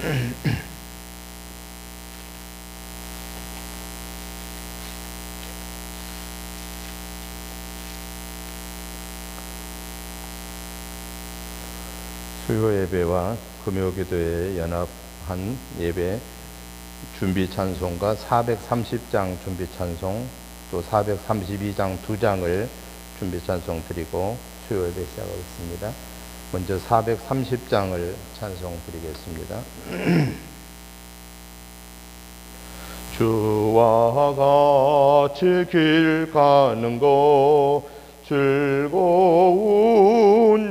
수요 예배와 금요 기도에 연합한 예배 준비 찬송가 430장 준비 찬송, 또 432장 2장을 준비 찬송 드리고 수요 예배 시작하겠습니다. 먼저 430장을 찬송 드리겠습니다. 주와 같이 길 가는 거 즐거운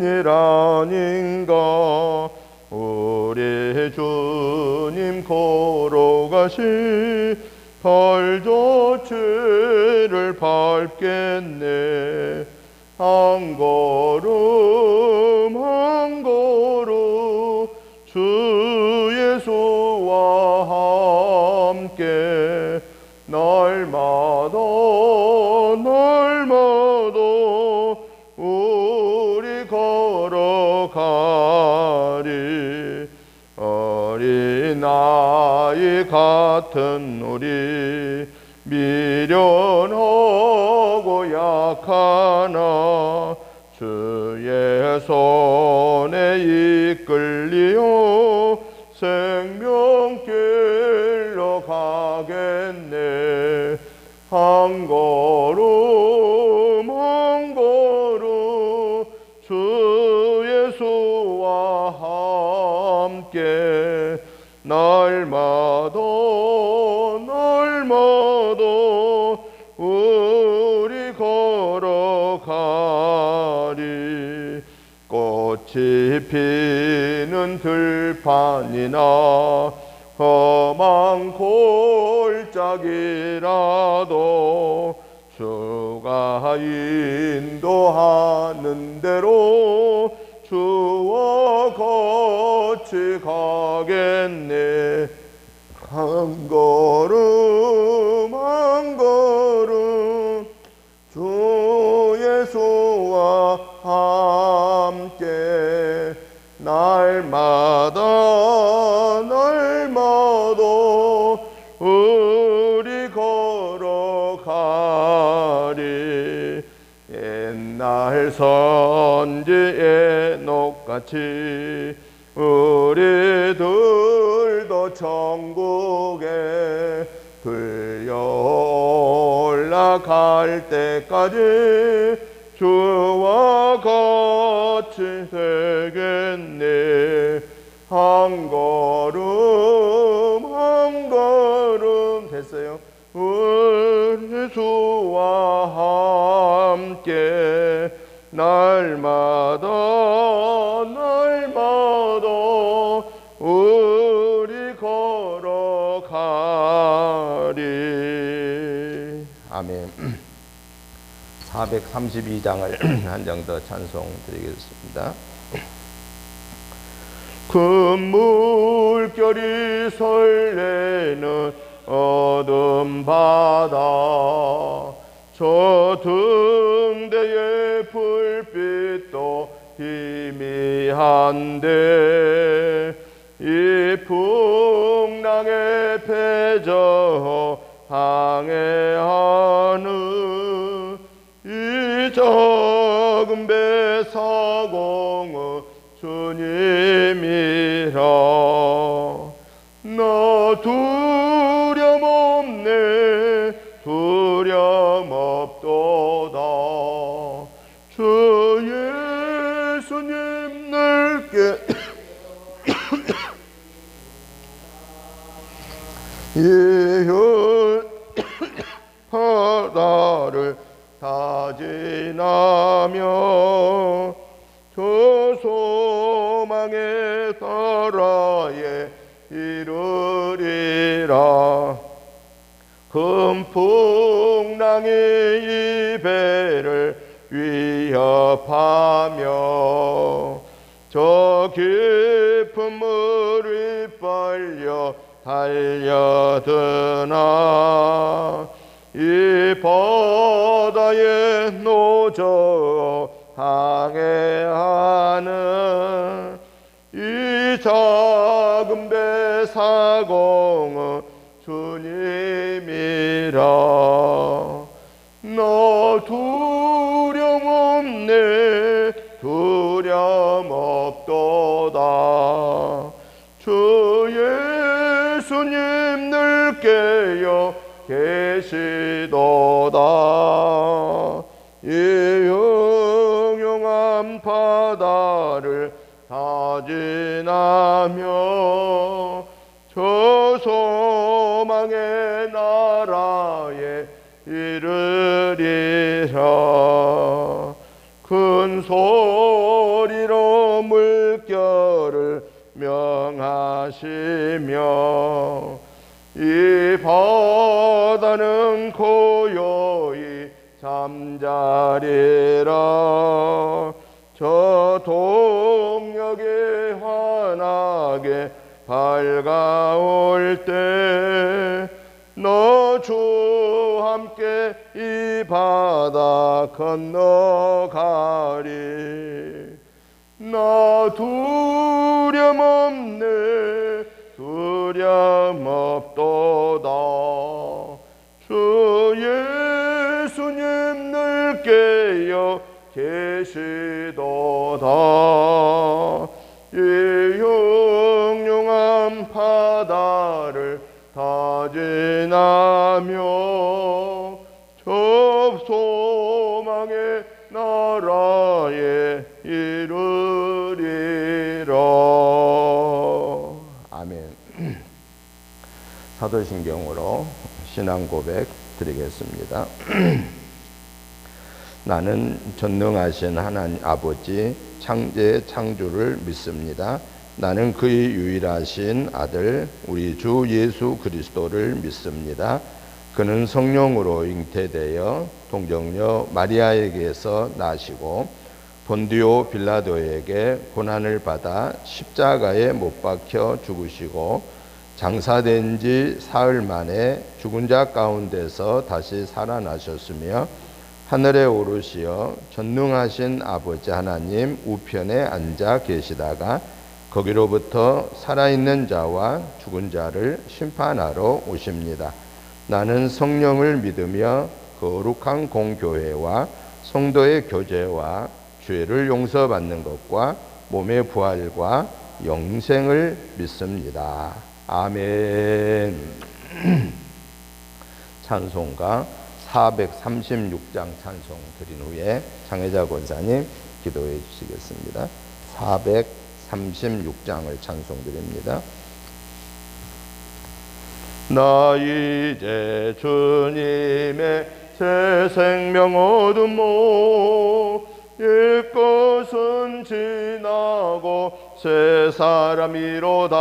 일 아닌가. 우리 주님 걸어가시 발자취를 밟겠네. 한 걸음 한 걸음 주 예수와 함께 날마다 우리 걸어가리. 어린아이 같은 우리 미련하고 약하나 주의 손에 이끌리어 생명길로 가겠네. 한 걸음 한 걸음 주 예수와 함께 날마다 우리 걸어가리. 꽃이 피는 들판이나 험한 골짜기라도 주가 인도하는 대로 주와 같이 가겠네. 한 걸음 한 걸음 주 예수와 함께 날마다 우리 걸어가리. 옛날 선지 에녹같이 우리들도 천국에 들려 올라갈 때까지 주와 같이 되겠네. 한 걸음 한 걸음 됐어요. 우리 주와 함께 날마다 우리 걸어가리. 아멘. 432장을 한 장 더 찬송 드리겠습니다. 금물결이 설레는 어둠 바다, 저 등대의 불빛도 희미한데 이 풍랑에 패저 항해하는 이 작은 배 사공은 주님이라. 나 두려움 없네, 두려움 없도다. 주 예수님 넓게 예현 바다를 다 지나며 저 소망의 나라에 이르리라. 큰 풍랑이 이 배를 위협하며 저 깊은 물이 빨려 달려드나 이 바다에 노저 항해하는 이 작은 배 나 두려움 없네 두려움 없도다. 주 예수님 늘 깨어 계시도다. 이 영영한 바다를 다 지나며 저 소망의 나라에 이르리라. 큰 소리로 물결을 명하시며 이 바다는 고요히 잠자리라. 저 동역에 환하게 밝아올 때 너 주 함께 이 바다 건너가리. 나 두려움 없네 두려움 없도다. 주 예수님 늘 깨어 계시도다. 이 영영한 바다를 다 지나며 저 소망의 나라에 이르리라. 아멘. 사도신경으로 신앙 고백 드리겠습니다. 나는 전능하신 하나님 아버지 창조의 창조를 믿습니다. 나는 그의 유일하신 아들 우리 주 예수 그리스도를 믿습니다. 그는 성령으로 잉태되어 동정녀 마리아에게서 나시고 본디오 빌라도에게 고난을 받아 십자가에 못 박혀 죽으시고 장사된 지 사흘 만에 죽은 자 가운데서 다시 살아나셨으며 하늘에 오르시어 전능하신 아버지 하나님 우편에 앉아 계시다가 거기로부터 살아있는 자와 죽은 자를 심판하러 오십니다. 나는 성령을 믿으며 거룩한 공교회와 성도의 교제와 죄를 용서받는 것과 몸의 부활과 영생을 믿습니다. 아멘. 찬송가 436장 찬송 드린 후에 장혜자 권사님 기도해 주시겠습니다. 436장을 찬송드립니다. 나 이제 주님의 새 생명 얻으모 옛것은 지나고 새 사람이로다.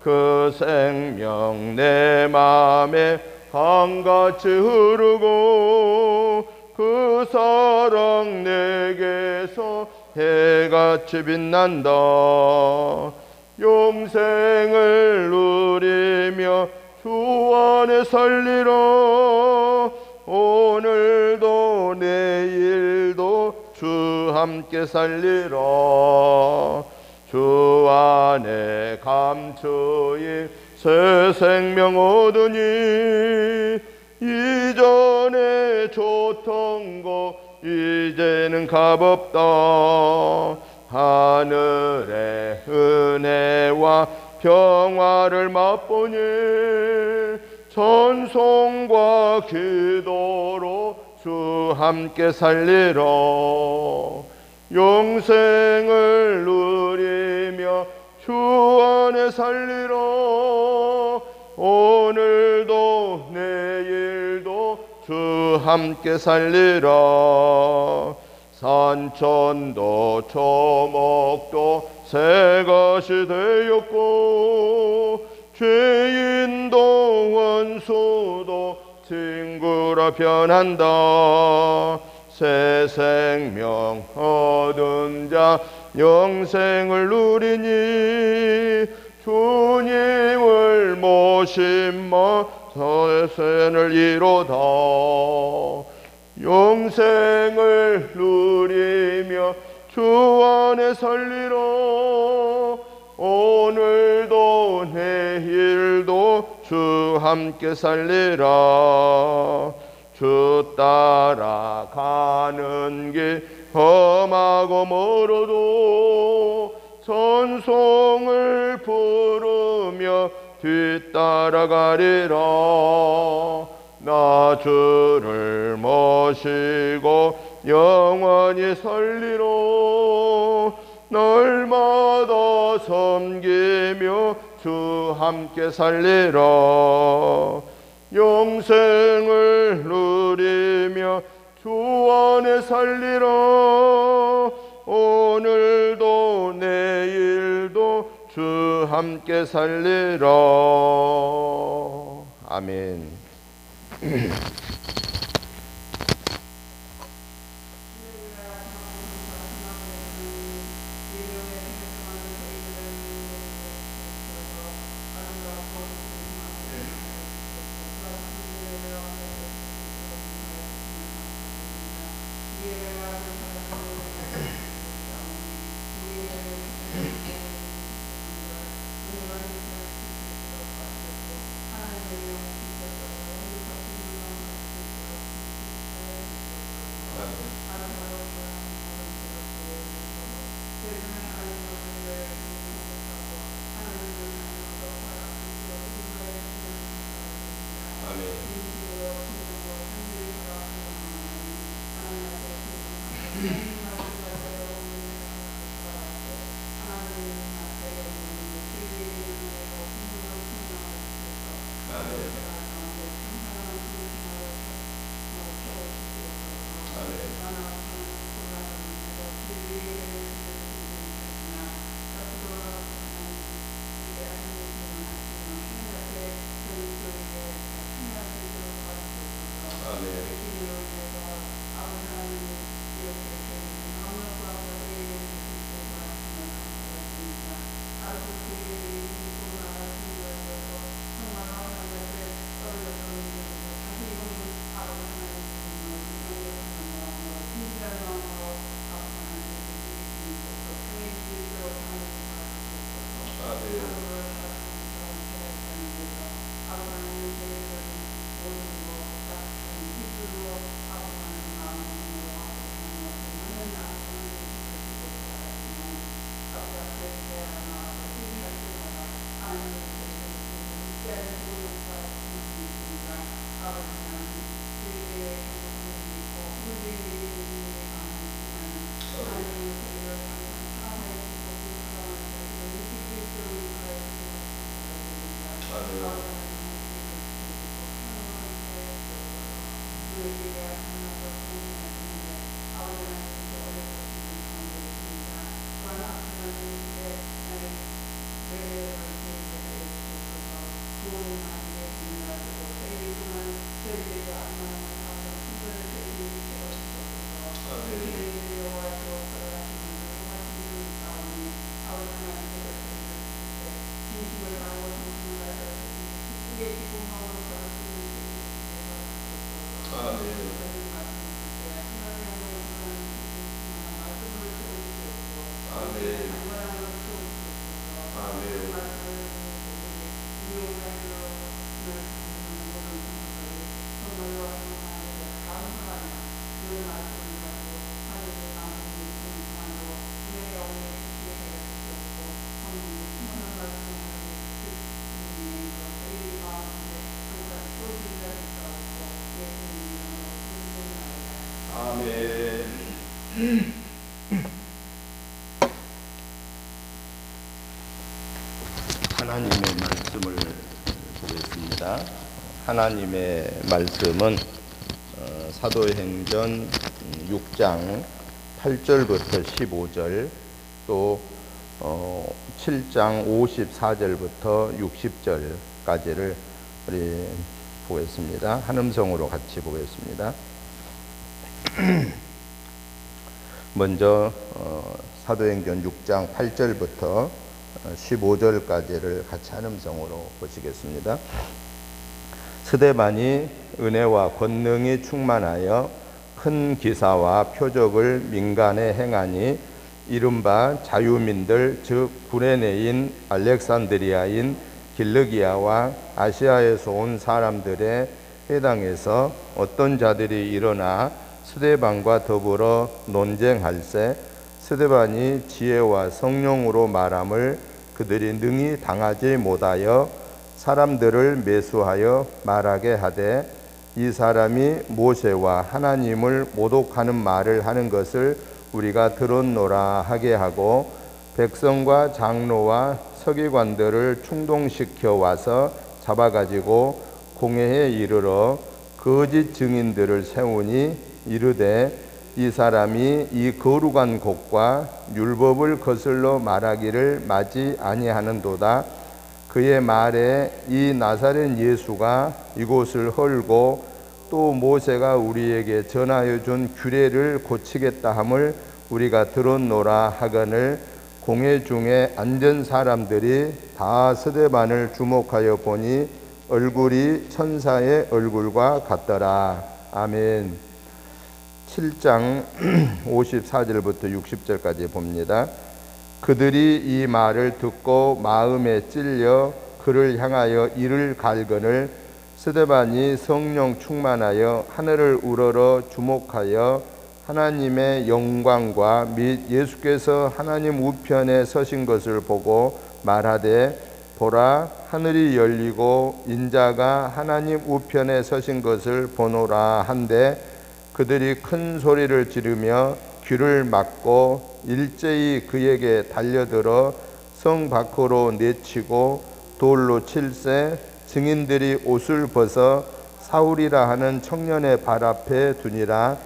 그 생명 내 맘에 강같이 흐르고 그 사랑 내게서 해같이 빛난다. 영생을 누리며 주 안에 살리라. 오늘도 내일도 주 함께 살리라. 주 안에 감추인 새 생명 얻으니 이전에 좋던 거 이제는 값없다. 하늘의 은혜와 평화를 맛보니 전송과 기도로 주 함께 살리라. 영생을 누리며 주 안에 살리라. 오늘도 내일도 주 함께 살리라. 산천도 초목도 새것이 되었고 죄인도 원수도 친구라 변한다. 새 생명 얻은 자 영생을 누리니 주님을 모심마 세생을 이루다. 영생을 누리며 주 안에 살리라. 오늘도 내일도 주 함께 살리라. 주 따라가는 길 험하고 멀어도 찬송을 부르며 뒤따라가리라. 나 주를 모시고 영원히 살리라. 날마다 섬기며 주 함께 살리라. 영생을 누리며 주 안에 살리라. 오늘도 내일도 주 함께 살리라. 아멘. 하나님의 말씀을 보겠습니다. 하나님의 말씀은 사도행전 6장 8절부터 15절 또 7장 54절부터 60절까지를 우리 보겠습니다. 한 음성으로 같이 보겠습니다. 먼저 사도행전 6장 8절부터 15절까지를 같이 한 음성으로 보시겠습니다. 스데반이 은혜와 권능이 충만하여 큰 기사와 표적을 민간에 행하니 이른바 자유민들 즉 구레네인 알렉산드리아인 길르기아와 아시아에서 온 사람들의 회당에서 어떤 자들이 일어나 스데반과 더불어 논쟁할세 스데반이 지혜와 성령으로 말함을 그들이 능히 당하지 못하여 사람들을 매수하여 말하게 하되 이 사람이 모세와 하나님을 모독하는 말을 하는 것을 우리가 들었노라 하게 하고 백성과 장로와 서기관들을 충동시켜 와서 잡아가지고 공회에 이르러 거짓 증인들을 세우니 이르되 이 사람이 이 거룩한 곳과 율법을 거슬러 말하기를 마지 아니하는도다. 그의 말에 이 나사렛 예수가 이곳을 헐고 또 모세가 우리에게 전하여 준 규례를 고치겠다 함을 우리가 들었노라 하거늘 공회 중에 앉은 사람들이 다 스데반을 주목하여 보니 얼굴이 천사의 얼굴과 같더라. 아멘. 7장 54절부터 60절까지 봅니다. 그들이 이 말을 듣고 마음에 찔려 그를 향하여 이를 갈거늘 스데반이 성령 충만하여 하늘을 우러러 주목하여 하나님의 영광과 및 예수께서 하나님 우편에 서신 것을 보고 말하되 보라 하늘이 열리고 인자가 하나님 우편에 서신 것을 보노라 한데 그들이 큰 소리를 지르며 귀를 막고 일제히 그에게 달려들어 성 밖으로 내치고 돌로 칠세 증인들이 옷을 벗어 사울이라 하는 청년의 발 앞에 두니라.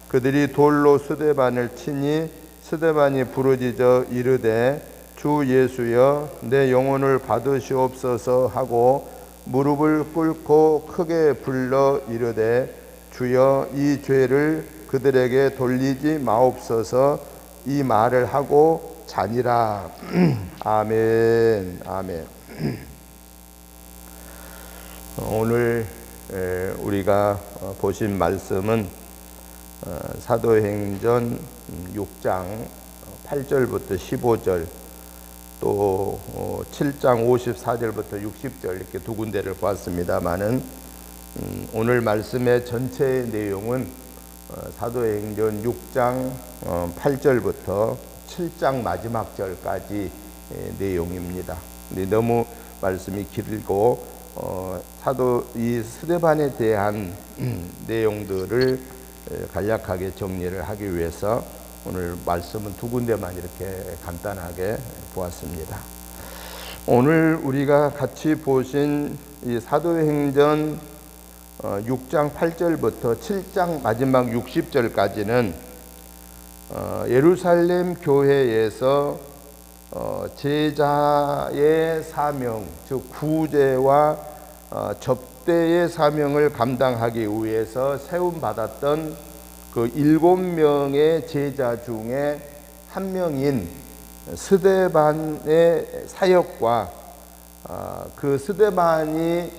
그들이 돌로 스데반을 치니 스데반이 부르짖어 이르되 주 예수여 내 영혼을 받으시옵소서 하고 무릎을 꿇고 크게 불러 이르되 주여 이 죄를 그들에게 돌리지 마옵소서 이 말을 하고 자니라. 아멘. 아멘. 오늘 우리가 보신 말씀은 사도행전 6장 8절부터 15절 또 7장 54절부터 60절 이렇게 두 군데를 보았습니다마는 오늘 말씀의 전체 내용은 사도행전 6장 8절부터 7장 마지막 절까지 내용입니다. 너무 말씀이 길고 이 스데반에 대한 내용들을 간략하게 정리를 하기 위해서 오늘 말씀은 두 군데만 이렇게 간단하게 보았습니다. 오늘 우리가 같이 보신 이 사도행전 6장 8절부터 7장 마지막 60절까지는 예루살렘 교회에서 제자의 사명, 즉 구제와 접대의 사명을 감당하기 위해서 세움받았던 그 7명의 제자 중에 한 명인 스데반의 사역과 그 스데반이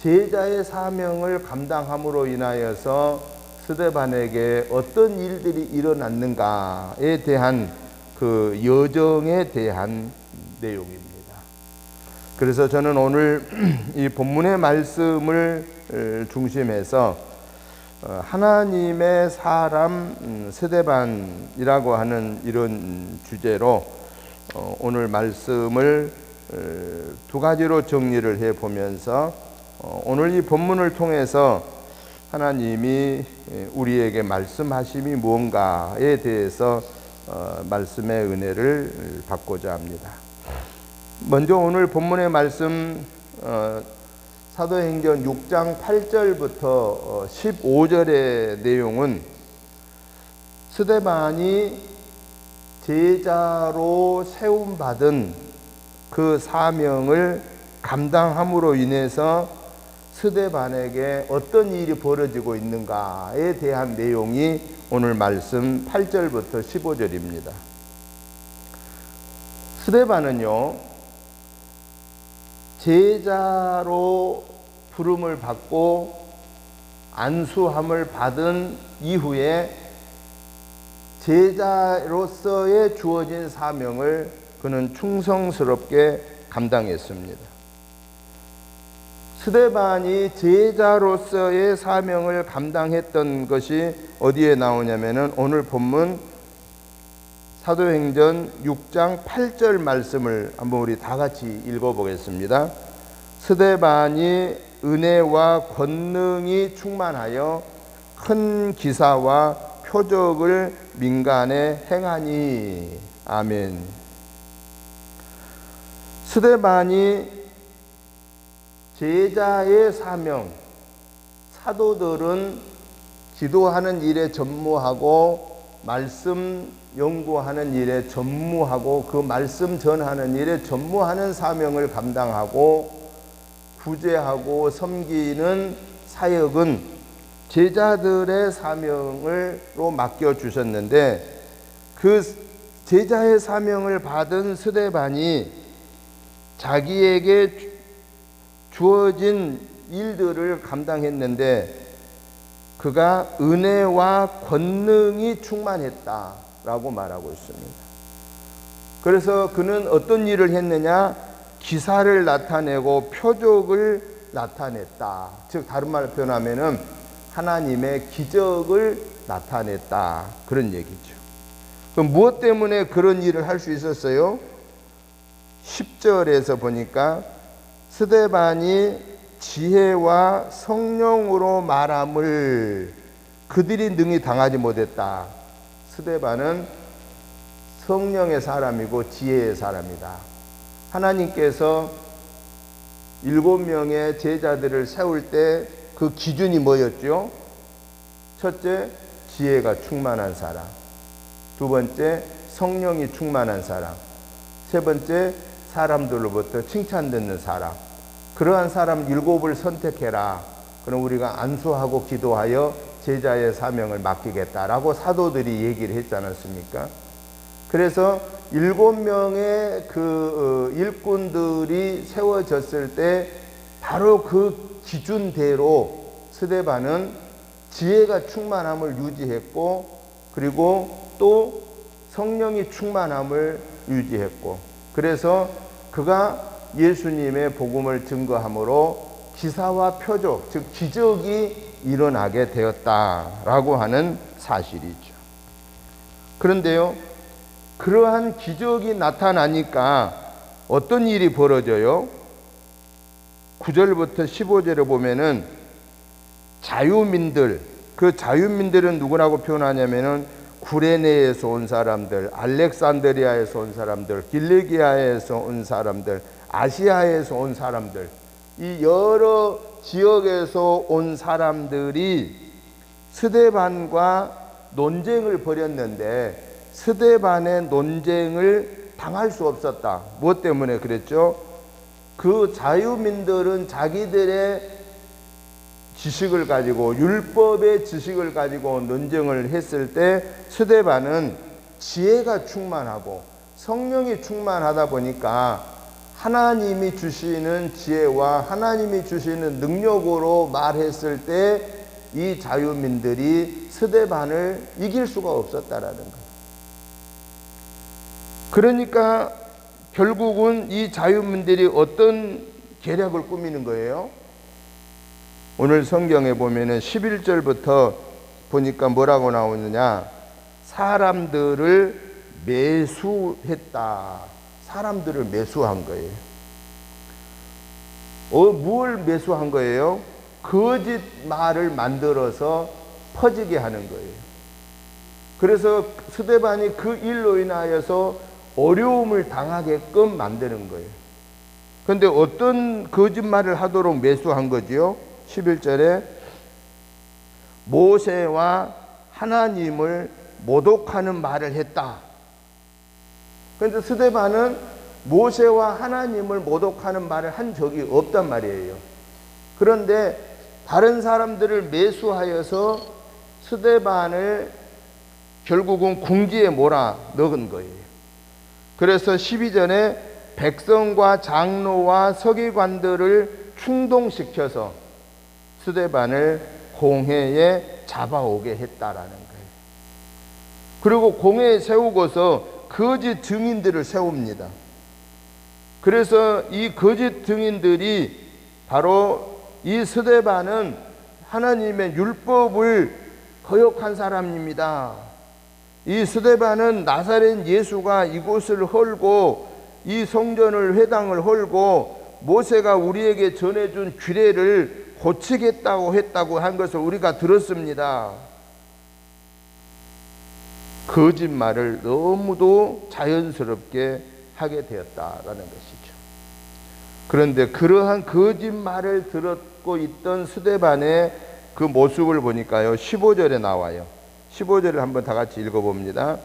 제자의 사명을 감당함으로 인하여서 스데반에게 어떤 일들이 일어났는가에 대한 그 여정에 대한 내용입니다. 그래서 저는 오늘 이 본문의 말씀을 중심해서 하나님의 사람 스데반이라고 하는 이런 주제로 오늘 말씀을 두 가지로 정리를 해 보면서 오늘 이 본문을 통해서 하나님이 우리에게 말씀하심이 무언가에 대해서 말씀의 은혜를 받고자 합니다. 먼저 오늘 본문의 말씀 사도행전 6장 8절부터 15절의 내용은 스데반이 제자로 세움받은 그 사명을 감당함으로 인해서 스데반에게 어떤 일이 벌어지고 있는가에 대한 내용이 오늘 말씀 8절부터 15절입니다. 스데반은요, 제자로 부름을 받고 안수함을 받은 이후에 제자로서의 주어진 사명을 그는 충성스럽게 감당했습니다. 스데반이 제자로서의 사명을 감당했던 것이 어디에 나오냐면은 오늘 본문 사도행전 6장 8절 말씀을 한번 우리 다 같이 읽어보겠습니다. 스데반이 은혜와 권능이 충만하여 큰 기사와 표적을 민간에 행하니. 아멘. 스데반이 제자의 사명, 사도들은 기도하는 일에 전무하고 말씀 연구하는 일에 전무하고 그 말씀 전하는 일에 전무하는 사명을 감당하고 구제하고 섬기는 사역은 제자들의 사명으로 맡겨주셨는데, 그 제자의 사명을 받은 스데반이 자기에게 주어진 일들을 감당했는데 그가 은혜와 권능이 충만했다라고 말하고 있습니다. 그래서 그는 어떤 일을 했느냐? 기사를 나타내고 표적을 나타냈다. 즉 다른 말로 표현하면은 하나님의 기적을 나타냈다, 그런 얘기죠. 그럼 무엇 때문에 그런 일을 할 수 있었어요? 10절에서 보니까 스데반이 지혜와 성령으로 말함을 그들이 능히 당하지 못했다. 스데반은 성령의 사람이고 지혜의 사람이다. 하나님께서 7명의 제자들을 세울 때 그 기준이 뭐였죠? 첫째, 지혜가 충만한 사람. 두 번째, 성령이 충만한 사람. 세 번째, 사람들로부터 칭찬 듣는 사람. 그러한 사람 7을 선택해라. 그럼 우리가 안수하고 기도하여 제자의 사명을 맡기겠다라고 사도들이 얘기를 했지 않았습니까? 그래서 7명의 그 일꾼들이 세워졌을 때 바로 그 기준대로 스데반은 지혜가 충만함을 유지했고, 그리고 또 성령이 충만함을 유지했고, 그래서 그가 예수님의 복음을 증거함으로 기사와 표적, 즉 기적이 일어나게 되었다라고 하는 사실이죠. 그런데요, 그러한 기적이 나타나니까 어떤 일이 벌어져요? 9절부터 15절에 보면은 자유민들, 그 자유민들은 누구라고 표현하냐면은 구레네에서 온 사람들, 알렉산드리아에서 온 사람들, 길리기아에서 온 사람들, 아시아에서 온 사람들, 이 여러 지역에서 온 사람들이 스데반과 논쟁을 벌였는데 스데반의 논쟁을 당할 수 없었다. 무엇 때문에 그랬죠? 그 자유민들은 자기들의 지식을 가지고, 율법의 지식을 가지고 논쟁을 했을 때 스데반은 지혜가 충만하고 성령이 충만하다 보니까 하나님이 주시는 지혜와 하나님이 주시는 능력으로 말했을 때 이 자유민들이 스데반을 이길 수가 없었다라는 거예요. 그러니까 결국은 이 자유민들이 어떤 계략을 꾸미는 거예요? 오늘 성경에 보면은 11절부터 보니까 뭐라고 나오느냐? 사람들을 매수했다. 사람들을 매수한 거예요. 뭘 매수한 거예요? 거짓 말을 만들어서 퍼지게 하는 거예요. 그래서 스데반이 그 일로 인하여서 어려움을 당하게끔 만드는 거예요. 그런데 어떤 거짓말을 하도록 매수한 거지요? 11절에 모세와 하나님을 모독하는 말을 했다. 그런데 스데반은 모세와 하나님을 모독하는 말을 한 적이 없단 말이에요. 그런데 다른 사람들을 매수하여서 스데반을 결국은 궁지에 몰아 넣은 거예요. 그래서 12절에 백성과 장로와 서기관들을 충동시켜서 스데반을 공회에 잡아오게 했다라는 거예요. 그리고 공회에 세우고서 거짓 증인들을 세웁니다. 그래서 이 거짓 증인들이 바로 이 스데반은 하나님의 율법을 거역한 사람입니다. 이 스데반은 나사렛 예수가 이곳을 헐고 이 성전을 회당을 헐고 모세가 우리에게 전해준 규례를 고치겠다고 했다고 한 것을 우리가 들었습니다. 거짓말을 너무도 자연스럽게 하게 되었다라는 것이죠. 그런데 그러한 거짓말을 들었고 있던 스데반의 그 모습을 보니까요, 15절에 나와요. 15절을 한번 다 같이 읽어봅니다.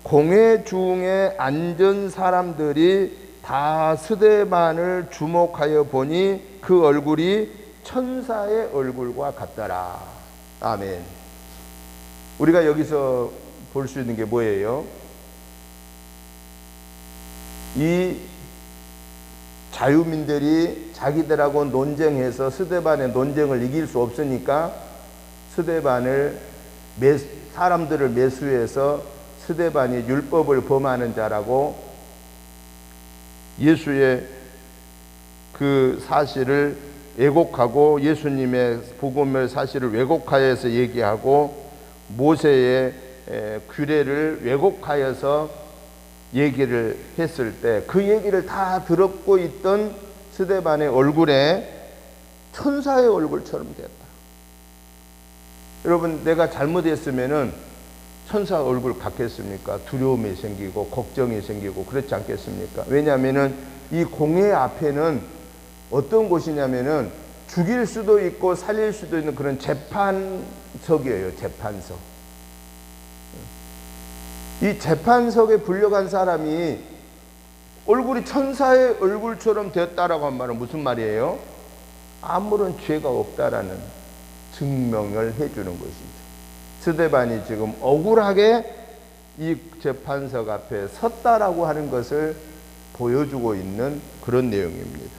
공회 중에 앉은 사람들이 다 스데반을 주목하여 보니 그 얼굴이 천사의 얼굴과 같더라. 아멘. 우리가 여기서 볼 수 있는 게 뭐예요? 이 자유민들이 자기들하고 논쟁해서 스데반의 논쟁을 이길 수 없으니까 사람들을 매수해서 스데반이 율법을 범하는 자라고 예수의 그 사실을 왜곡하고 예수님의 복음의 사실을 왜곡하여서 얘기하고 모세의 규례를 왜곡하여서 얘기를 했을 때 그 얘기를 다 들었고 있던 스데반의 얼굴에 천사의 얼굴처럼 됐다. 여러분, 내가 잘못했으면은 천사 얼굴 같겠습니까? 두려움이 생기고 걱정이 생기고 그렇지 않겠습니까? 왜냐하면은 이 공회 앞에는 어떤 곳이냐면은 죽일 수도 있고 살릴 수도 있는 그런 재판석이에요. 재판석. 이 재판석에 불려간 사람이 얼굴이 천사의 얼굴처럼 되었다라고 한 말은 무슨 말이에요? 아무런 죄가 없다라는 증명을 해주는 것이죠. 스데반이 지금 억울하게 이 재판석 앞에 섰다라고 하는 것을 보여주고 있는 그런 내용입니다.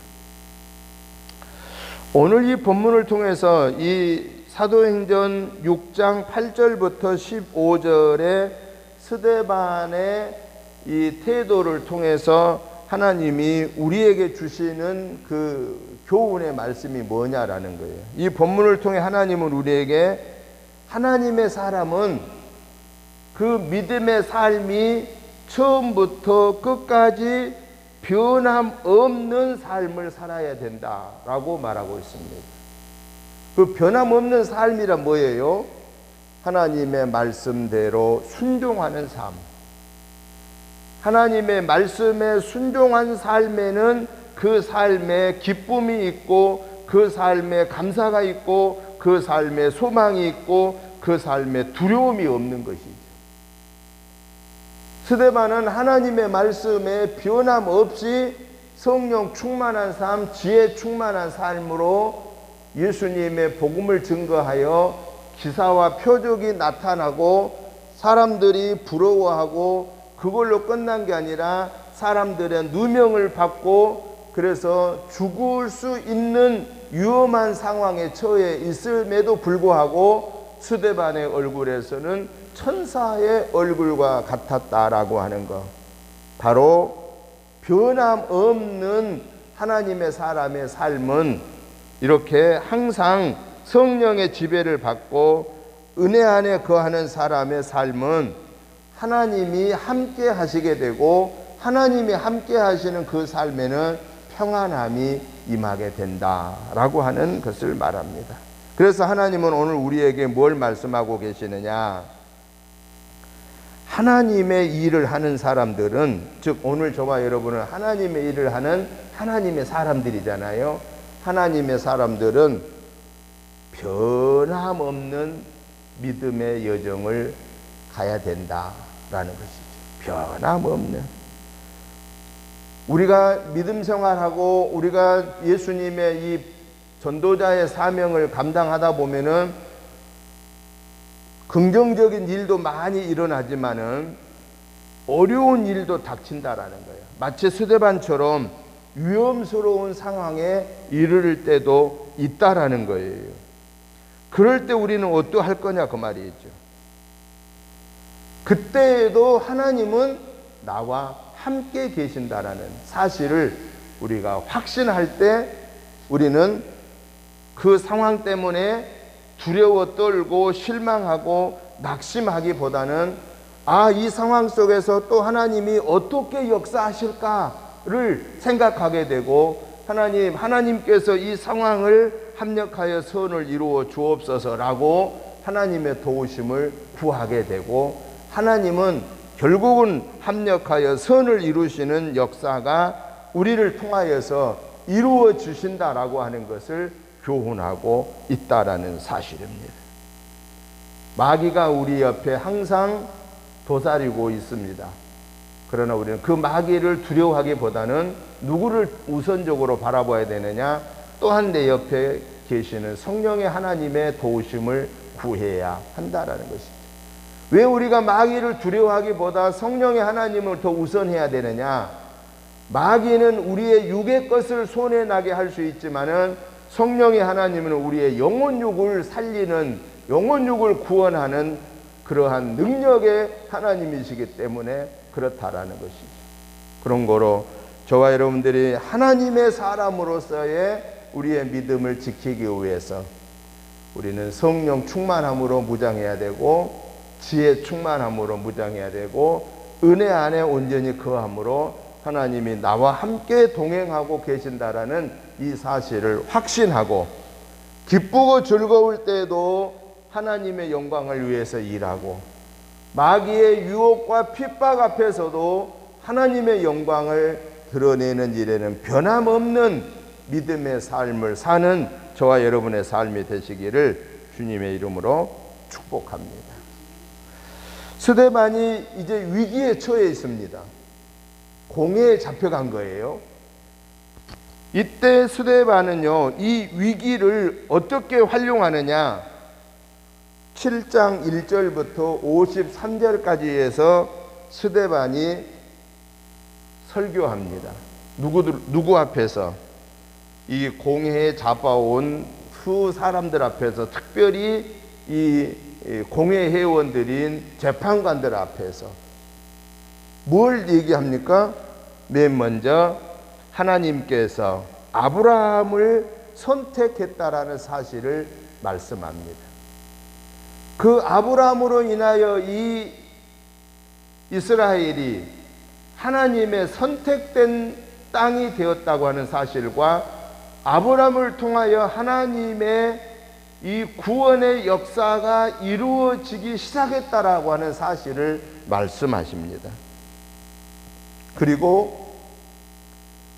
오늘 이 본문을 통해서 이 사도행전 6장 8절부터 15절에 스데반의 이 태도를 통해서 하나님이 우리에게 주시는 그 교훈의 말씀이 뭐냐라는 거예요. 이 본문을 통해 하나님은 우리에게 하나님의 사람은 그 믿음의 삶이 처음부터 끝까지 변함없는 삶을 살아야 된다라고 말하고 있습니다. 그 변함없는 삶이란 뭐예요? 하나님의 말씀대로 순종하는 삶. 하나님의 말씀에 순종한 삶에는 그 삶에 기쁨이 있고 그 삶에 감사가 있고 그 삶에 소망이 있고 그 삶에 두려움이 없는 것이죠. 스데반은 하나님의 말씀에 변함없이 성령 충만한 삶, 지혜 충만한 삶으로 예수님의 복음을 증거하여 기사와 표적이 나타나고 사람들이 부러워하고 그걸로 끝난 게 아니라 사람들의 누명을 받고 그래서 죽을 수 있는 위험한 상황에 처해 있음에도 불구하고 스데반의 얼굴에서는 천사의 얼굴과 같았다라고 하는 것, 바로 변함없는 하나님의 사람의 삶은 이렇게 항상 성령의 지배를 받고 은혜 안에 거하는 사람의 삶은 하나님이 함께 하시게 되고 하나님이 함께 하시는 그 삶에는 평안함이 임하게 된다라고 하는 것을 말합니다. 그래서 하나님은 오늘 우리에게 뭘 말씀하고 계시느냐? 하나님의 일을 하는 사람들은, 즉 오늘 저와 여러분은 하나님의 일을 하는 하나님의 사람들이잖아요. 하나님의 사람들은 변함없는 믿음의 여정을 가야 된다라는 것이죠. 변함없는. 우리가 믿음 생활하고 우리가 예수님의 이 전도자의 사명을 감당하다 보면은 긍정적인 일도 많이 일어나지만은 어려운 일도 닥친다라는 거예요. 마치 스데반처럼 위험스러운 상황에 이르를 때도 있다라는 거예요. 그럴 때 우리는 어떠할 거냐 그 말이죠. 그때에도 하나님은 나와 함께 계신다라는 사실을 우리가 확신할 때 우리는 그 상황 때문에 두려워 떨고 실망하고 낙심하기보다는 이 상황 속에서 또 하나님이 어떻게 역사하실까를 생각하게 되고 하나님께서 이 상황을 합력하여 선을 이루어 주옵소서라고 하나님의 도우심을 구하게 되고, 하나님은 결국은 합력하여 선을 이루시는 역사가 우리를 통하여서 이루어 주신다라고 하는 것을 교훈하고 있다라는 사실입니다. 마귀가 우리 옆에 항상 도사리고 있습니다. 그러나 우리는 그 마귀를 두려워하기보다는 누구를 우선적으로 바라봐야 되느냐? 또한 내 옆에 계시는 성령의 하나님의 도우심을 구해야 한다라는 것이죠. 왜 우리가 마귀를 두려워하기보다 성령의 하나님을 더 우선해야 되느냐? 마귀는 우리의 육의 것을 손해나게 할 수 있지만은 성령의 하나님은 우리의 영혼육을 살리는, 영혼육을 구원하는 그러한 능력의 하나님이시기 때문에 그렇다라는 것이죠. 그런 거로 저와 여러분들이 하나님의 사람으로서의 우리의 믿음을 지키기 위해서 우리는 성령 충만함으로 무장해야 되고, 지혜 충만함으로 무장해야 되고, 은혜 안에 온전히 거함으로 하나님이 나와 함께 동행하고 계신다라는 이 사실을 확신하고, 기쁘고 즐거울 때에도 하나님의 영광을 위해서 일하고, 마귀의 유혹과 핍박 앞에서도 하나님의 영광을 드러내는 일에는 변함없는 믿음의 삶을 사는 저와 여러분의 삶이 되시기를 주님의 이름으로 축복합니다. 스데반이 이제 위기에 처해 있습니다. 공회에 잡혀간 거예요. 이때 스데반은요, 이 위기를 어떻게 활용하느냐? 7장 1절부터 53절까지 해서 스데반이 설교합니다. 누구 앞에서? 이 공회에 잡아온 수 사람들 앞에서, 특별히 이 공회 회원들인 재판관들 앞에서 뭘 얘기합니까? 맨 먼저 하나님께서 아브라함을 선택했다라는 사실을 말씀합니다. 그 아브라함으로 인하여 이 이스라엘이 하나님의 선택된 땅이 되었다고 하는 사실과, 아브라함을 통하여 하나님의 이 구원의 역사가 이루어지기 시작했다라고 하는 사실을 말씀하십니다. 그리고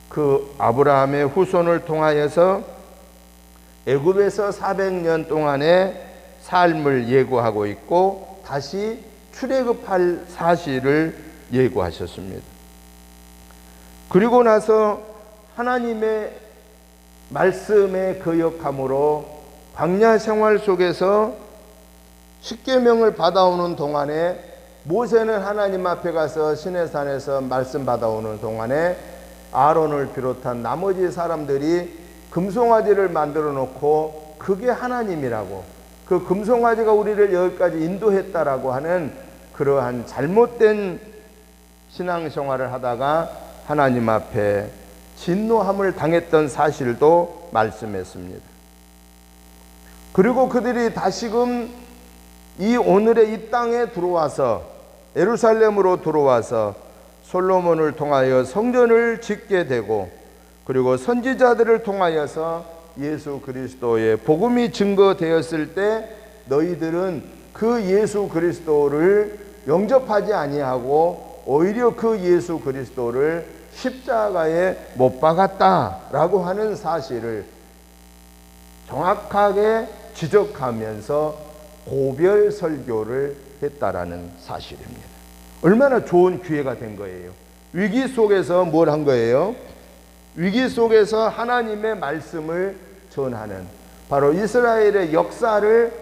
그 아브라함의 후손을 통하여서 애굽에서 400년 동안의 삶을 예고하고 있고, 다시 출애굽할 사실을 예고하셨습니다. 그리고 나서 하나님의 말씀에 거역함으로 광야 생활 속에서 십계명을 받아오는 동안에, 모세는 하나님 앞에 가서 시내산에서 말씀 받아오는 동안에 아론을 비롯한 나머지 사람들이 금송아지를 만들어 놓고 그게 하나님이라고, 그 금송아지가 우리를 여기까지 인도했다라고 하는 그러한 잘못된 신앙생활을 하다가 하나님 앞에 진노함을 당했던 사실도 말씀했습니다. 그리고 그들이 다시금 이 오늘의 이 땅에 들어와서, 예루살렘으로 들어와서 솔로몬을 통하여 성전을 짓게 되고, 그리고 선지자들을 통하여서 예수 그리스도의 복음이 증거되었을 때 너희들은 그 예수 그리스도를 영접하지 아니하고 오히려 그 예수 그리스도를 십자가에 못 박았다라고 하는 사실을 정확하게 지적하면서 고별 설교를 했다라는 사실입니다. 얼마나 좋은 기회가 된 거예요. 위기 속에서 뭘 한 거예요? 위기 속에서 하나님의 말씀을 전하는, 바로 이스라엘의 역사를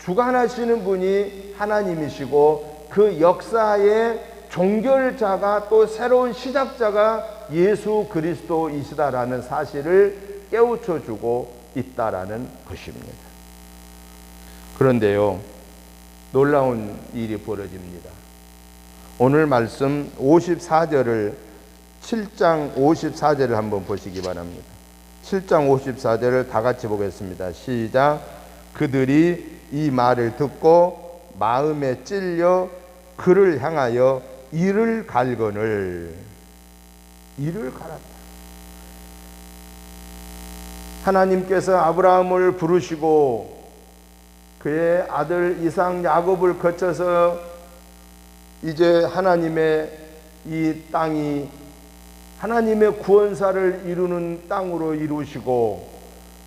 주관하시는 분이 하나님이시고, 그 역사의 종결자가, 또 새로운 시작자가 예수 그리스도이시다라는 사실을 깨우쳐 주고 있다라는 것입니다. 그런데요, 놀라운 일이 벌어집니다. 오늘 말씀 54절을, 7장 54절을 한번 보시기 바랍니다. 7장 54절을 다 같이 보겠습니다. 시작. 그들이 이 말을 듣고 마음에 찔려 그를 향하여 이를 갈거늘. 이를 갈았다. 하나님께서 아브라함을 부르시고 그의 아들 이삭 야곱을 거쳐서 이제 하나님의 이 땅이 하나님의 구원사를 이루는 땅으로 이루시고,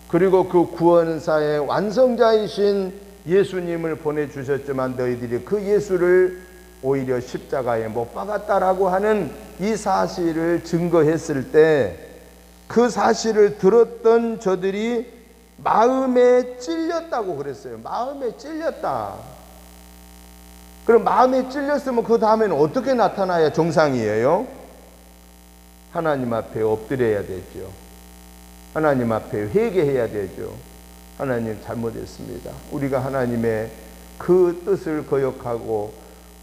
그리고 그 구원사의 완성자이신 예수님을 보내주셨지만 너희들이 그 예수를 오히려 십자가에 못 박았다라고 하는 이 사실을 증거했을 때, 그 사실을 들었던 저들이 마음에 찔렸다고 그랬어요. 마음에 찔렸다. 그럼 마음에 찔렸으면 그 다음에는 어떻게 나타나야 정상이에요? 하나님 앞에 엎드려야 되죠. 하나님 앞에 회개해야 되죠. 하나님 잘못했습니다. 우리가 하나님의 그 뜻을 거역하고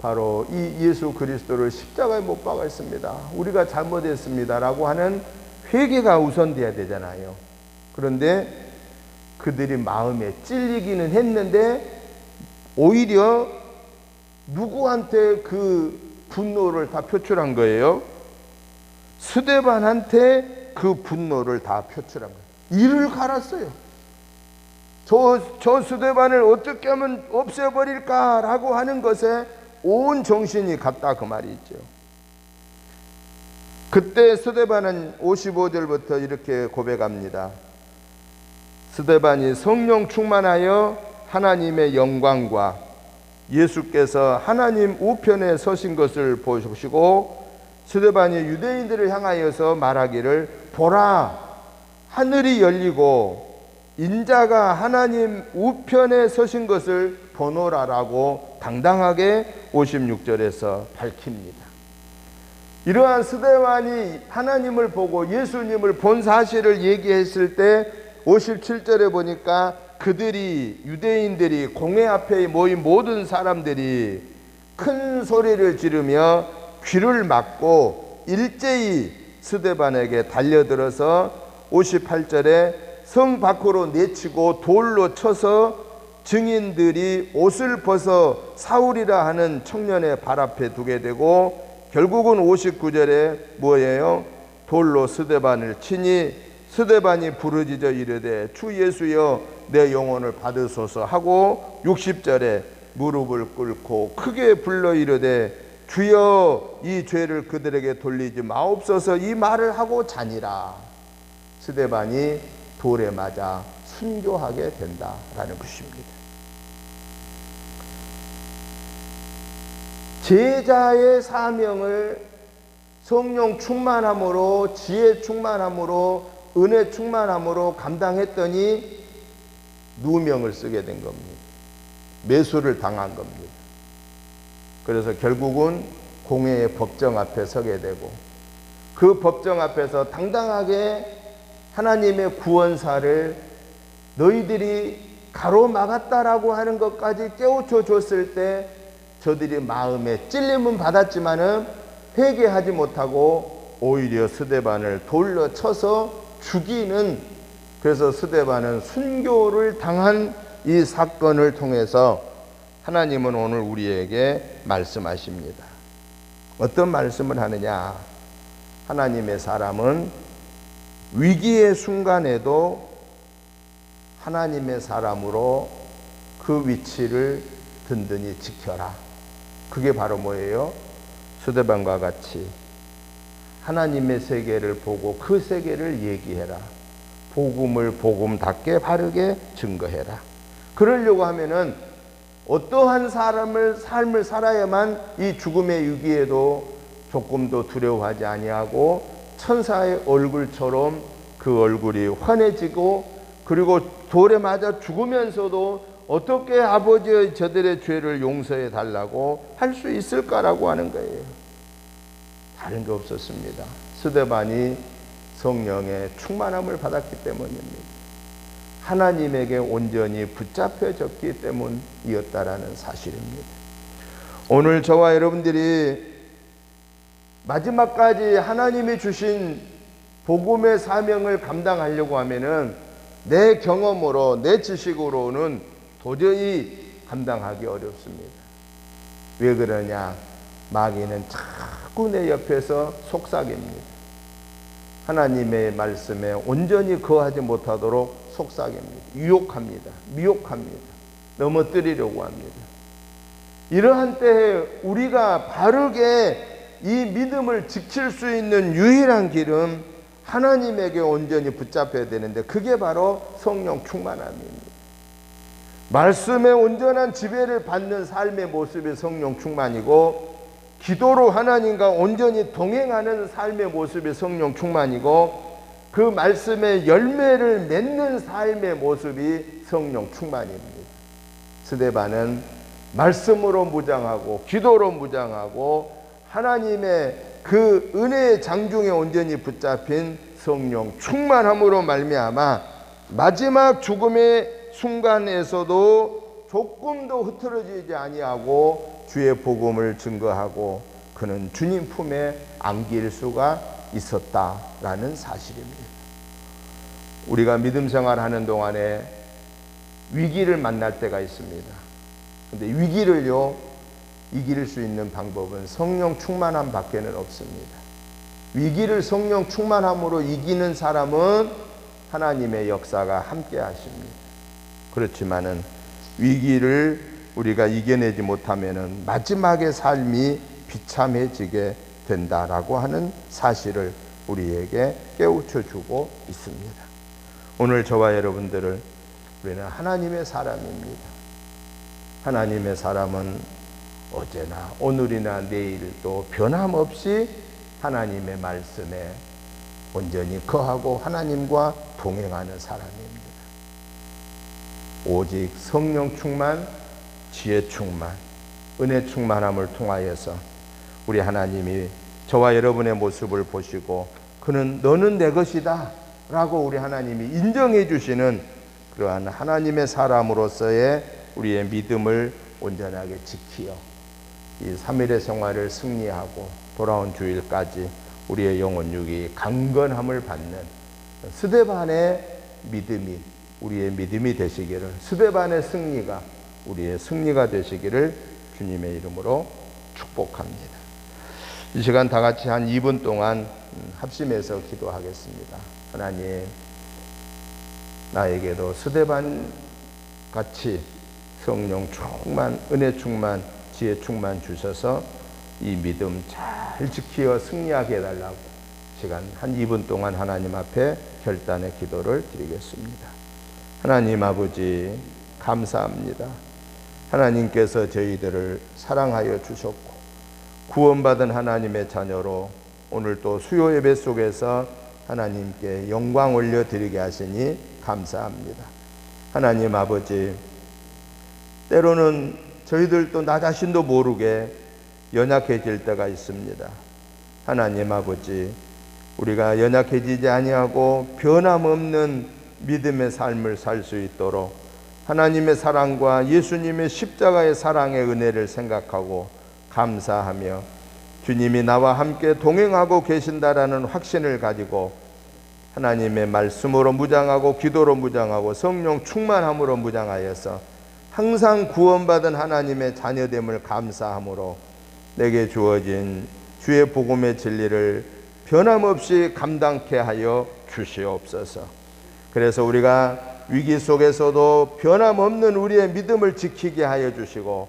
바로 이 예수 그리스도를 십자가에 못 박았습니다. 우리가 잘못했습니다 라고 하는 회개가 우선돼야 되잖아요. 그런데 그들이 마음에 찔리기는 했는데 오히려 누구한테 그 분노를 다 표출한 거예요? 스데반한테 그 분노를 다 표출한 거예요. 이를 갈았어요. 저 스데반을 어떻게 하면 없애버릴까라고 하는 것에 온 정신이 갔다 그 말이죠. 그때 스데반은 55절부터 이렇게 고백합니다. 스데반이 성령 충만하여 하나님의 영광과 예수께서 하나님 우편에 서신 것을 보시고 스데반이 유대인들을 향하여서 말하기를 보라 하늘이 열리고 인자가 하나님 우편에 서신 것을 보노라라고 당당하게 56절에서 밝힙니다. 이러한 스데반이 하나님을 보고 예수님을 본 사실을 얘기했을 때 57절에 보니까 그들이 유대인들이 공회 앞에 모인 모든 사람들이 큰 소리를 지르며 귀를 막고 일제히 스데반에게 달려들어서 58절에 성 밖으로 내치고 돌로 쳐서 증인들이 옷을 벗어 사울이라 하는 청년의 발 앞에 두게 되고, 결국은 59절에 뭐예요? 돌로 스데반을 치니 스데반이 부르짖어 이르되 주 예수여 내 영혼을 받으소서 하고 60절에 무릎을 꿇고 크게 불러 이르되 주여 이 죄를 그들에게 돌리지 마옵소서 이 말을 하고 자니라. 스데반이 돌에 맞아 순교하게 된다라는 것입니다. 제자의 사명을 성령 충만함으로, 지혜 충만함으로, 은혜 충만함으로 감당했더니 누명을 쓰게 된 겁니다. 매수를 당한 겁니다. 그래서 결국은 공회의 법정 앞에 서게 되고, 그 법정 앞에서 당당하게 하나님의 구원사를 너희들이 가로막았다라고 하는 것까지 깨우쳐 줬을 때 저들이 마음에 찔림은 받았지만은 회개하지 못하고 오히려 스데반을 돌려 쳐서 죽이는, 그래서 스데반은 순교를 당한 이 사건을 통해서 하나님은 오늘 우리에게 말씀하십니다. 어떤 말씀을 하느냐? 하나님의 사람은 위기의 순간에도 하나님의 사람으로 그 위치를 든든히 지켜라. 그게 바로 뭐예요? 스데반과 같이 하나님의 세계를 보고 그 세계를 얘기해라. 복음을 복음답게 바르게 증거해라. 그러려고 하면은 어떠한 삶을 살아야만 이 죽음의 위기에도 조금도 두려워하지 아니하고 천사의 얼굴처럼 그 얼굴이 환해지고, 그리고 돌에 맞아 죽으면서도 어떻게 아버지의 저들의 죄를 용서해 달라고 할 수 있을까라고 하는 거예요. 다른 게 없었습니다. 스데반이 성령의 충만함을 받았기 때문입니다. 하나님에게 온전히 붙잡혀졌기 때문이었다라는 사실입니다. 오늘 저와 여러분들이 마지막까지 하나님이 주신 복음의 사명을 감당하려고 하면은 내 경험으로, 내 지식으로는 도저히 감당하기 어렵습니다. 왜 그러냐? 마귀는 자꾸 내 옆에서 속삭입니다. 하나님의 말씀에 온전히 거하지 못하도록 속삭입니다. 유혹합니다. 미혹합니다. 넘어뜨리려고 합니다. 이러한 때에 우리가 바르게 이 믿음을 지킬 수 있는 유일한 길은 하나님에게 온전히 붙잡혀야 되는데, 그게 바로 성령 충만함입니다. 말씀의 온전한 지배를 받는 삶의 모습이 성령 충만이고, 기도로 하나님과 온전히 동행하는 삶의 모습이 성령 충만이고, 그 말씀의 열매를 맺는 삶의 모습이 성령 충만입니다. 스데반은 말씀으로 무장하고 기도로 무장하고 하나님의 그 은혜의 장중에 온전히 붙잡힌 성령 충만함으로 말미암아 마지막 죽음의 순간에서도 조금도 흐트러지지 아니하고 주의 복음을 증거하고 그는 주님 품에 안길 수가 있었다라는 사실입니다. 우리가 믿음 생활하는 동안에 위기를 만날 때가 있습니다. 근데 위기를요, 이길 수 있는 방법은 성령 충만함 밖에는 없습니다. 위기를 성령 충만함으로 이기는 사람은 하나님의 역사가 함께 하십니다. 그렇지만은 위기를 우리가 이겨내지 못하면은 마지막의 삶이 비참해지게 된다라고 하는 사실을 우리에게 깨우쳐 주고 있습니다. 오늘 저와 여러분들을, 우리는 하나님의 사람입니다. 하나님의 사람은 어제나 오늘이나 내일도 변함없이 하나님의 말씀에 온전히 거하고 하나님과 동행하는 사람입니다. 오직 성령 충만, 지혜 충만, 은혜 충만함을 통하여서 우리 하나님이 저와 여러분의 모습을 보시고 그는 너는 내 것이다 라고 우리 하나님이 인정해 주시는 그러한 하나님의 사람으로서의 우리의 믿음을 온전하게 지키어 이 3일의 생활을 승리하고 돌아온 주일까지 우리의 영혼육이 강건함을 받는 스데반의 믿음이 우리의 믿음이 되시기를, 스데반의 승리가 우리의 승리가 되시기를 주님의 이름으로 축복합니다. 이 시간 다 같이 한 2분 동안 합심해서 기도하겠습니다. 하나님, 나에게도 스데반 같이 성령 충만, 은혜 충만, 지혜 충만 주셔서 이 믿음 잘 지키어 승리하게 해달라고 시간 한 2분 동안 하나님 앞에 결단의 기도를 드리겠습니다. 하나님 아버지, 감사합니다. 하나님께서 저희들을 사랑하여 주셨고 구원받은 하나님의 자녀로 오늘 또 수요 예배 속에서 하나님께 영광 올려드리게 하시니 감사합니다. 하나님 아버지, 때로는 저희들도 나 자신도 모르게 연약해질 때가 있습니다. 하나님 아버지, 우리가 연약해지지 아니하고 변함없는 믿음의 삶을 살 수 있도록 하나님의 사랑과 예수님의 십자가의 사랑의 은혜를 생각하고 감사하며 주님이 나와 함께 동행하고 계신다라는 확신을 가지고 하나님의 말씀으로 무장하고 기도로 무장하고 성령 충만함으로 무장하여서 항상 구원받은 하나님의 자녀됨을 감사함으로 내게 주어진 주의 복음의 진리를 변함없이 감당케 하여 주시옵소서. 그래서 우리가 위기 속에서도 변함없는 우리의 믿음을 지키게 하여 주시고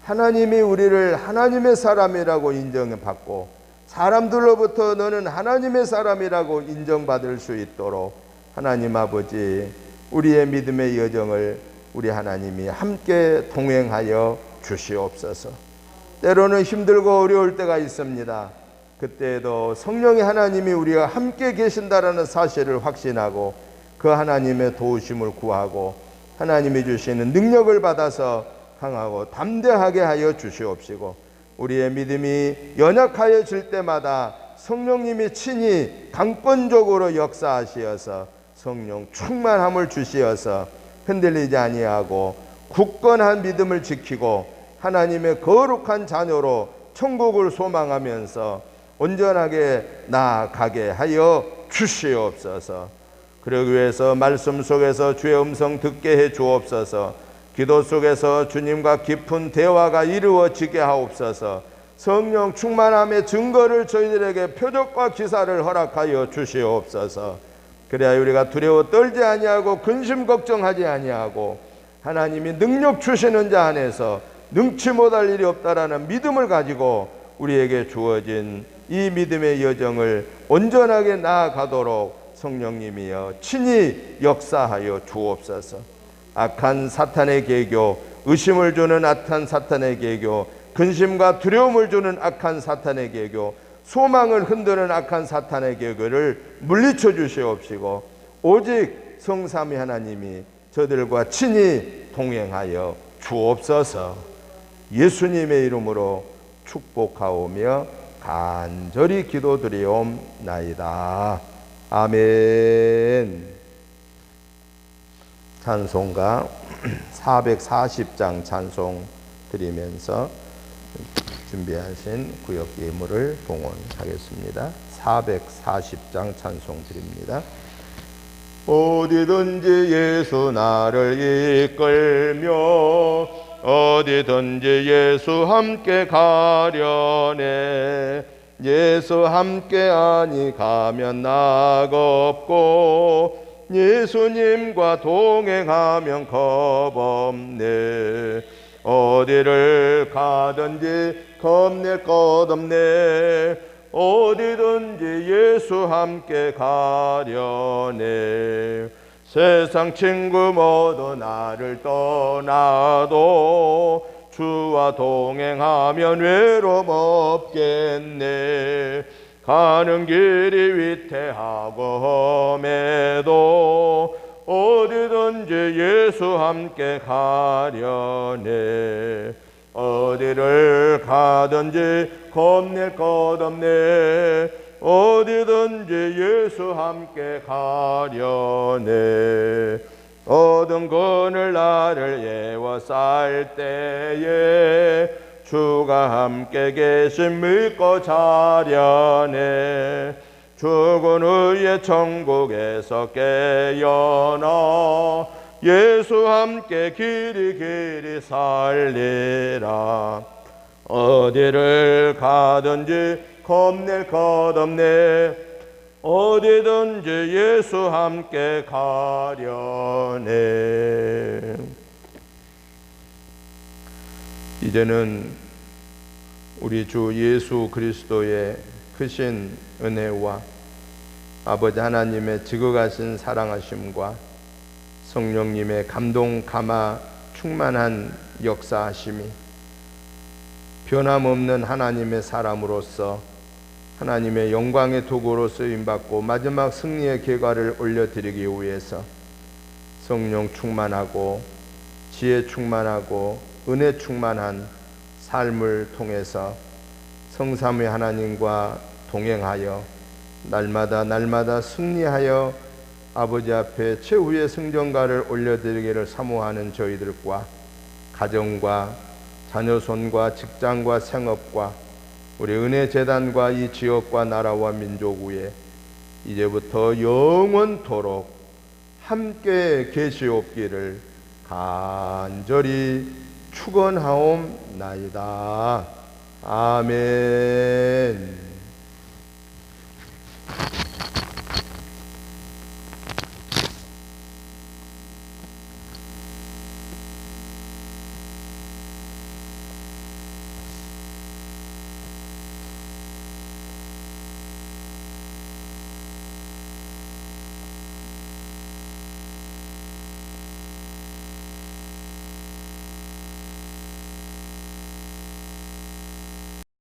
하나님이 우리를 하나님의 사람이라고 인정받고 사람들로부터 너는 하나님의 사람이라고 인정받을 수 있도록 하나님 아버지, 우리의 믿음의 여정을 우리 하나님이 함께 동행하여 주시옵소서. 때로는 힘들고 어려울 때가 있습니다. 그때에도 성령의 하나님이 우리와 함께 계신다라는 사실을 확신하고 그 하나님의 도우심을 구하고 하나님이 주시는 능력을 받아서 강하고 담대하게 하여 주시옵시고 우리의 믿음이 연약하여질 때마다 성령님이 친히 강권적으로 역사하시어서 성령 충만함을 주시어서 흔들리지 아니하고 굳건한 믿음을 지키고 하나님의 거룩한 자녀로 천국을 소망하면서 온전하게 나아가게 하여 주시옵소서. 그러기 위해서 말씀 속에서 주의 음성 듣게 해 주옵소서. 기도 속에서 주님과 깊은 대화가 이루어지게 하옵소서. 성령 충만함의 증거를 저희들에게 표적과 기사를 허락하여 주시옵소서. 그래야 우리가 두려워 떨지 아니하고 근심 걱정하지 아니하고 하나님이 능력 주시는 자 안에서 능치 못할 일이 없다라는 믿음을 가지고 우리에게 주어진 이 믿음의 여정을 온전하게 나아가도록 성령님이여 친히 역사하여 주옵소서. 악한 사탄의 계교, 의심을 주는 악한 사탄의 계교, 근심과 두려움을 주는 악한 사탄의 계교, 소망을 흔드는 악한 사탄의 계교를 물리쳐 주시옵시고 오직 성삼위 하나님이 저들과 친히 동행하여 주옵소서. 예수님의 이름으로 축복하오며 간절히 기도드리옵나이다. 아멘. 찬송가 440장 찬송 드리면서 준비하신 구역 예물을 봉헌하겠습니다. 440장 찬송 드립니다. 어디든지 예수 나를 이끌며 어디든지 예수 함께 가려네. 예수 함께 아니 가면 낙없고 예수님과 동행하면 겁없네. 어디를 가든지 겁낼 것 없네. 어디든지 예수 함께 가려네. 세상 친구 모두 나를 떠나도 주와 동행하면 외로움 없겠네. 가는 길이 위태하고 험해도 어디든지 예수 함께 가려네. 어디를 가든지 겁낼 것 없네. 어디든지 예수 함께 가려네. 어두운 그늘 나를 에워쌀 때에 주가 함께 계신 믿고 자려네. 죽은 후에 천국에서 깨어나 예수 함께 길이 살리라. 어디를 가든지 겁낼 것 없네. 어디든지 예수 함께 가려네. 이제는 우리 주 예수 그리스도의 크신 은혜와 아버지 하나님의 지극하신 사랑하심과 성령님의 감동 감화 충만한 역사하심이 변함없는 하나님의 사람으로서 하나님의 영광의 도구로 쓰임받고 마지막 승리의 결과를 올려드리기 위해서 성령 충만하고 지혜 충만하고 은혜 충만한 삶을 통해서 성삼위 하나님과 동행하여 날마다 승리하여 아버지 앞에 최후의 승전가를 올려드리기를 사모하는 저희들과 가정과 자녀손과 직장과 생업과 우리 은혜재단과 이 지역과 나라와 민족 위에 이제부터 영원토록 함께 계시옵기를 간절히 축원하옵나이다. 아멘.